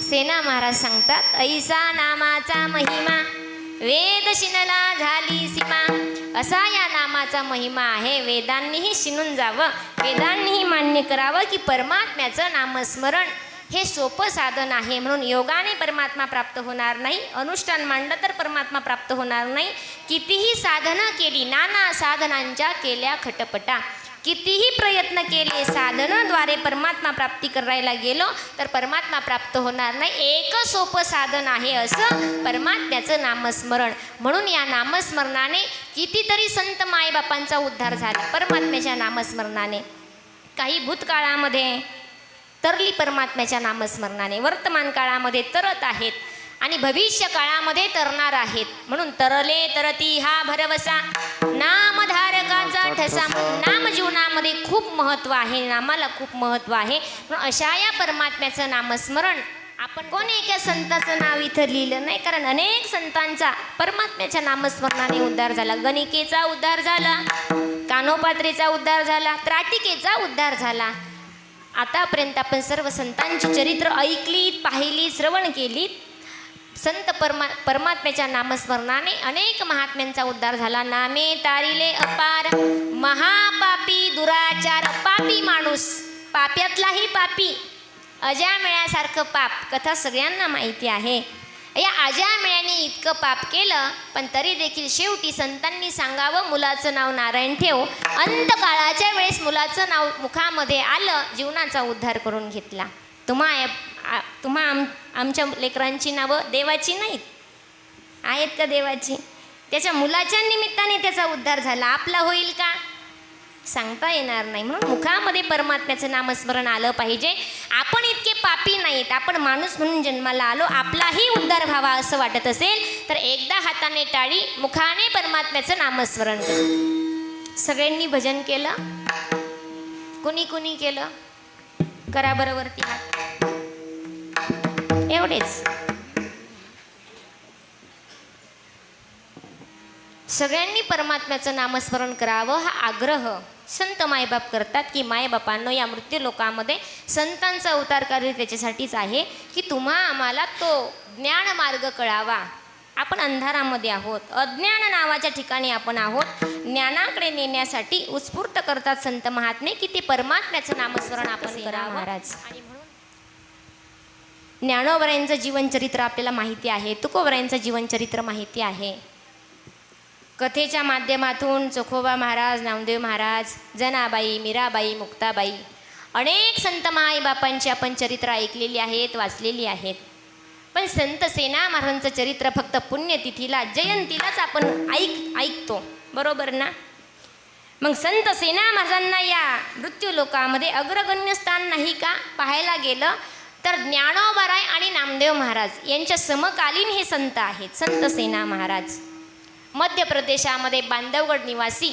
सेना महाराज सांगतात, ऐसा नामाचा महिमा वेद शिनला झाली सीमा. असा या नामाचा महिमा आहे, वेदांनीही शिनून जावं, वेदांनीही मान्य करावं की परमात्म्याचं नामस्मरण हे सोपं साधन आहे. म्हणून योगाने परमात्मा प्राप्त होणार नाही, अनुष्ठान मांडलं तर परमात्मा प्राप्त होणार नाही. कितीही साधनं केली, नाना साधनांच्या केल्या खटपटा, कितीही प्रयत्न केले, साधनाद्वारे परमात्मा प्राप्ती करायला गेलो तर परमात्मा प्राप्त होणार नाही. एक सोपं साधन आहे असं परमात्म्याचं नामस्मरण. म्हणून या नामस्मरणाने कितीतरी संत मायबापांचा उद्धार झाला परमात्म्याच्या नामस्मरणाने. काही भूतकाळामध्ये तरली परमात्म्याच्या नामस्मरणाने, वर्तमान काळामध्ये तरत आहेत आणि भविष्य काळामध्ये तरणार आहेत. म्हणून तरले तरती हा भरवसा, नामधारकाचा ठसा. नाम जीवनामध्ये खूप महत्त्व आहे, नामाला खूप महत्त्व आहे. म्हणून अशा या परमात्म्याचं नामस्मरण आपण कोणी एका संताचं नाव इथं लिहिलं नाही, कारण अनेक संतांचा परमात्म्याच्या नामस्मरणाने उद्धार झाला. गणिकेचा उद्धार झाला, कानोपात्रेचा उद्धार झाला, त्राटिकेचा उद्धार झाला. आतापर्यंत आपण सर्व संतांची चरित्र ऐकलीत, पाहिलीत, श्रवण केलीत. संत परमात्म्याच्या नामस्मरणाने अनेक महात्म्यांचा उद्धार झाला. नामे तारिले अपार, महापापी दुराचार. पापी माणूस, पाप्यातलाही पापी, अजामिळ्यासारखं पाप, कथा सगळ्यांना माहिती आहे. या अजामिळ्याने इतकं पाप केलं, पण तरी देखील शेवटी संतांनी सांगावं, मुलाचं नाव नारायण ठेव. अंतकाळाच्या वेळेस मुलाचं नाव मुखामध्ये आलं, जीवनाचा उद्धार करून घेतला. तुम्हा आमच्या लेकरांची नावं देवाची नाहीत, आहेत का देवाची? त्याच्या मुलाच्या निमित्ताने त्याचा उद्धार झाला. आपला होईल का? सांगता येणार नाही. म्हणून मुखामध्ये परमात्म्याचं नामस्मरण आलं पाहिजे. आपण इतके पापी नाहीत, आपण माणूस म्हणून जन्माला आलो, आपलाही उद्धार व्हावा असं वाटत असेल तर एकदा हाताने टाळी, मुखाने परमात्म्याचं नामस्मरण करा. सगळ्यांनी भजन केलं? कुणी कुणी केलं? करा बरं वरती हात. एवढेच. सगळ्यांनी परमात्म्याचं नामस्मरण करावं हा आग्रह संत मायबाप करतात की मायबापांनो, या मृत्यू लोकामध्ये संतांचा अवतार कार्य त्याच्यासाठीच आहे की तुम्हा आम्हाला तो ज्ञान मार्ग कळावा. आपण अंधारामध्ये आहोत, अज्ञान नावाच्या ठिकाणी आपण आहोत. ज्ञानाकडे नेण्यासाठी उत्स्फूर्त करतात संत महात्मे की ते परमात्म्याचं नामस्मरण आपण करावं. महाराज आणि म्हणून ज्ञानोबरायांचं जीवनचरित्र आपल्याला माहिती आहे, तुकोबरायांचं जीवनचरित्र माहिती आहे. कथेच्या माध्यमातून चोखोबा महाराज, नामदेव महाराज, जनाबाई, मीराबाई, मुक्ताबाई, अनेक संत माईबापांची आपण चरित्र ऐकलेली आहेत, वाचलेली आहेत. पण संत सेना महाराजांचं चरित्र फक्त पुण्यतिथीला, जयंतीलाच आपण ऐकतो, बरोबर ना? मग संत सेना महाराजांना या मृत्यू लोकामध्ये अग्रगण्य स्थान नाही का? पाहायला गेलं तर ज्ञानोबाराय आणि नामदेव महाराज यांच्या समकालीन हे संत आहेत. संत सेना महाराज मध्य प्रदेशामध्ये बांधवगड निवासी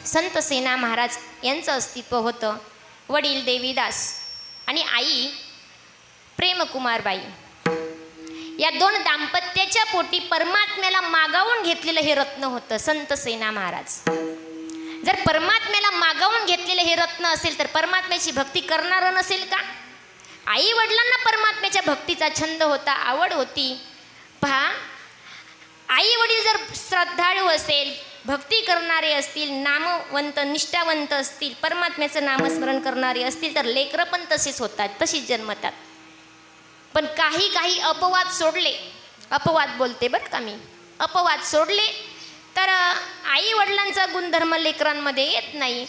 संत सेना महाराज यांचं अस्तित्व होतं. वडील देवीदास आणि आई प्रेमकुमारबाई या दोन दाम्पत्याच्या पोटी परमात्म्याला मागावून घेतलेलं हे रत्न होतं संत सेना महाराज. जर परमात्म्याला मागावून घेतलेलं हे रत्न असेल तर परमात्म्याची भक्ती करणारं नसेल का? आई वडिलांना परमात्म्याच्या भक्तीचा छंद होता, आवड होती. पहा, आई वडील जर श्रद्धाळू असेल, भक्ती करणारे असतील, नामवंत निष्ठावंत असतील, परमात्म्याचं नामस्मरण करणारे असतील तर लेकरं पण तसेच होतात, तशीच जन्मतात. पण काही अपवाद सोडले, अपवाद बोलते बरं का मी, अपवाद सोडले तर आई वडिलांचा गुणधर्म लेकरांमध्ये येत नाही.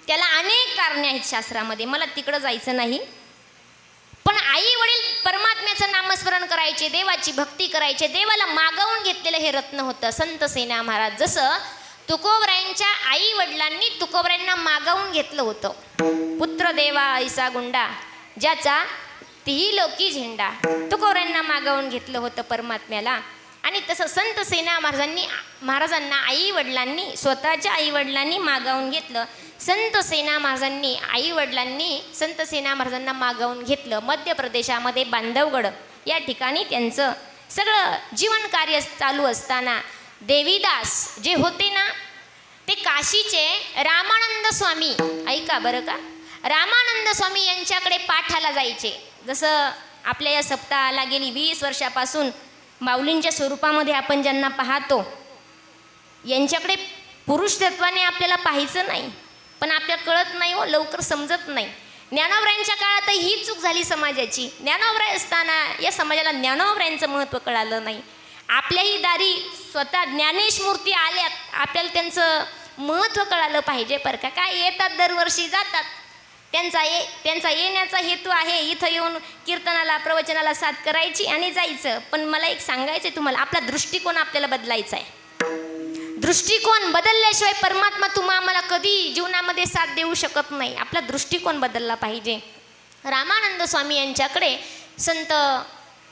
त्याला अनेक कारणे आहेत शास्त्रामध्ये, मला तिकडं जायचं नाही. पण आई वडील परमात्म्याचं नामस्मरण करायचे, देवाची भक्ती करायचे, देवाला मागवून घेतलेलं हे रत्न होतं संत सेना महाराज. जसं तुकोबरायांच्या आई वडिलांनी तुकोबरायांना मागवून घेतलं होतं. पुत्र देवा ऐसा गुंडा, ज्याचा तीही लोकी झेंडा. तुकोबरायांना मागवून घेतलं होतं परमात्म्याला. आणि तसं संत सेना महाराजांना आई वडिलांनी, स्वतःच्या आई वडिलांनी मागवून घेतलं. संत सेना महाराजांनी संत सेना महाराजांना मागवून घेतलं. मध्य प्रदेशामध्ये बांधवगड या ठिकाणी त्यांचं सगळं जीवन कार्य चालू असताना देवीदास जे होते ना, ते काशीचे रामानंद स्वामी, ऐका बरं का, रामानंद स्वामी यांच्याकडे पाठाला जायचे. जसं आपल्या या सप्ताहाला गेली 20 वर्षापासून माऊलींच्या स्वरूपामध्ये आपण ज्यांना पाहतो, यांच्याकडे पुरुष तत्वाने आपल्याला पाहायचं नाही, पण आपल्याला कळत नाही हो, लवकर समजत नाही. ज्ञानोबरायांच्या काळातही ही चूक झाली समाजाची. ज्ञानोबराय असताना या समाजाला ज्ञानोबरायांचं महत्त्व कळालं नाही. आपल्याही दारी स्वतः ज्ञानेश मूर्ती आल्यात, आपल्याला त्यांचं महत्त्व कळालं पाहिजे. बरं का, काय येतात दरवर्षी जातात, त्यांचा येण्याचा हेतू आहे इथं येऊन कीर्तनाला प्रवचनाला साथ करायची आणि जायचं. पण मला एक सांगायचं आहे तुम्हाला, आपला दृष्टिकोन आपल्याला बदलायचा आहे. दृष्टिकोन बदलल्याशिवाय परमात्मा आम्हाला कधी जीवनामध्ये साथ देऊ शकत नाही. आपला दृष्टिकोन बदलला पाहिजे. रामानंद स्वामी यांच्याकडे संत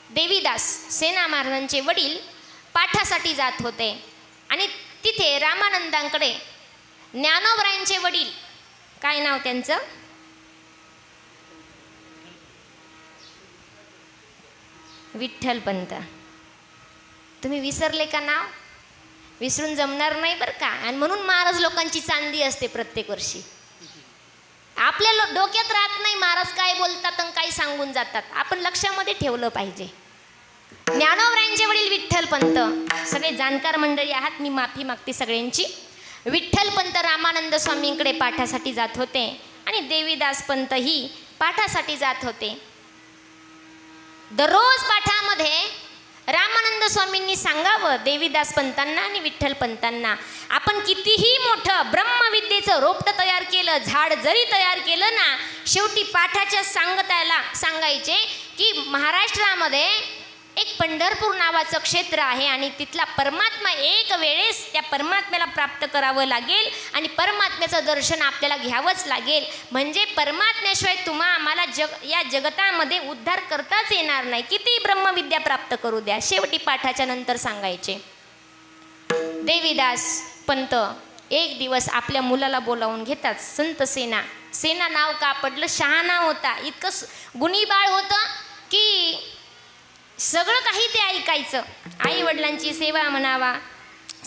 देवीदास सेना महाराजांचे वडील पाठासाठी जात होते आणि तिथे रामानंदांकडे ज्ञानोबरायांचे वडील, काय नाव त्यांचं, विठ्ठलपंत. तुम्ही विसरले का नाव? विसरून जमणार नाही बरं का. आणि म्हणून महाराज लोकांची चांदी असते प्रत्येक वर्षी. आपल्या डोक्यात राहत नाही महाराज काय बोलतात आणि काय सांगून जातात, आपण लक्षामध्ये ठेवलं पाहिजे. ज्ञानोबरायांचे वडील विठ्ठलपंत, सगळे जाणकार मंडळी आहात, मी माफी मागते सगळ्यांची. विठ्ठलपंत रामानंद स्वामींकडे पाठासाठी जात होते आणि देवीदास पंत ही पाठासाठी जात होते. दररोज पाठामध्ये रामानंद स्वामींनी सांगावं देवीदास पंतांना आणि विठ्ठल पंतांना, आपण कितीही मोठं ब्रह्मविद्येचं रोपटं तयार केलं, झाड जरी तयार केलं ना, शेवटी पाठाच्या सांगायचे की महाराष्ट्रामध्ये एक पंढरपूर नावाचं क्षेत्र आहे आणि तिथला परमात्मा एक वेळेस त्या परमात्म्याला प्राप्त करावं लागेल आणि परमात्म्याचं दर्शन आपल्याला घ्यावंच लागेल. म्हणजे परमात्म्याशिवाय आम्हाला या जगतामध्ये उद्धार करताच येणार नाही, किती ब्रह्मविद्या प्राप्त करू द्या. शेवटी पाठाच्या नंतर सांगायचे. देवीदास पंत एक दिवस आपल्या मुलाला बोलावून घेतात. संत सेना नाव का पडलं, शहाणा होता, इतकं गुणी बाळ होतं की सगळं काही ते ऐकायचं. आई वडिलांची सेवा म्हणावा,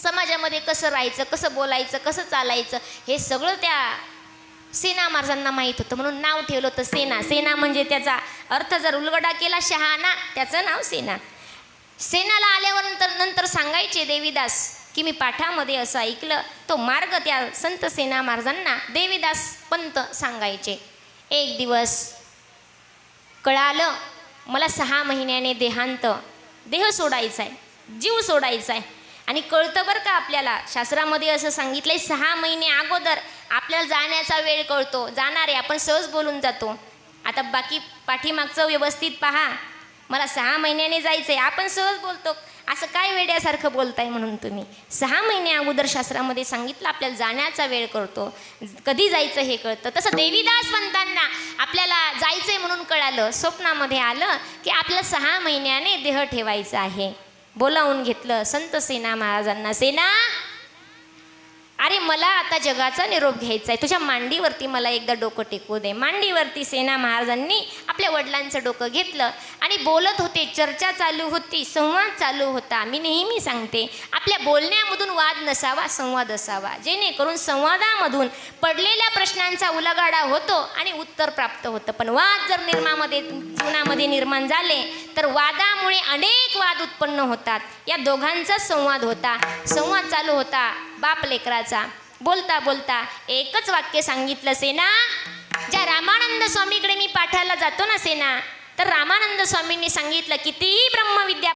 समाजामध्ये कसं राहायचं, कसं बोलायचं, कसं चालायचं, हे सगळं त्या सेना महाराजांना माहीत होतं. म्हणून नाव ठेवलं होतं सेना. सेना म्हणजे त्याचा अर्थ जर उलगडा केला शहाणा, त्याचं नाव सेना. सेनाला आल्यावर नंतर सांगायचे देवीदास की मी पाठामध्ये असं ऐकलं. तो मार्ग त्या संत सेना महाराजांना देवीदास पंत सांगायचे. एक दिवस कळालं मला 6 महिन्याने देह सोडायचा आहे, जीव सोडायचा आहे. आणि कळतं बरं का, आपल्याला शास्त्रामध्ये असं सांगितलंय 6 महिने अगोदर आपल्याला जाण्याचा वेळ कळतो. जाणार आहे आपण सहज बोलून जातो. आता बाकी पाठीमागचं व्यवस्थित पहा, मला 6 महिन्याने जायचं आहे, आपण सहज बोलतो. असं काय वेड्यासारखं बोलताय म्हणून तुम्ही. 6 महिने अगोदर शास्त्रामध्ये सांगितलं आपल्याला जाण्याचा वेळ कळतो, कधी जायचं हे कळतं. तसं देवीदास पंतांना आपल्याला जायचंय म्हणून कळालं, स्वप्नामध्ये आलं की आपल्याला 6 महिन्याने देह ठेवायचा आहे. बोलावून घेतलं संत सेना महाराजांना. सेना, अरे मला आता जगाचा निरोप घ्यायचा आहे, तुझ्या मांडीवरती मला एकदा डोकं टेकवू दे. मांडीवरती सेना महाराजांनी आपल्या वडिलांचं डोकं घेतलं आणि बोलत होते. चर्चा चालू होती, संवाद चालू होता. मी नेहमी सांगते आपल्या बोलण्यामधून वाद नसावा, संवाद असावा, जेणेकरून संवादामधून पडलेल्या प्रश्नांचा उलगाडा होतो आणि उत्तर प्राप्त होतं. पण वाद जर जीवनामध्ये निर्माण झाले तर वादामुळे अनेक वाद उत्पन्न होतात. या दोघांचा संवाद होता. संवाद चालू होता बाप लेकराचा. बोलता बोलता एकच वाक्य सांगितलं, सेना, ज्या रामानंद स्वामीकडे मी पाठाला जातो ना सेना, तर रामानंद स्वामींनी सांगितलं कितीही ब्रह्मविद्या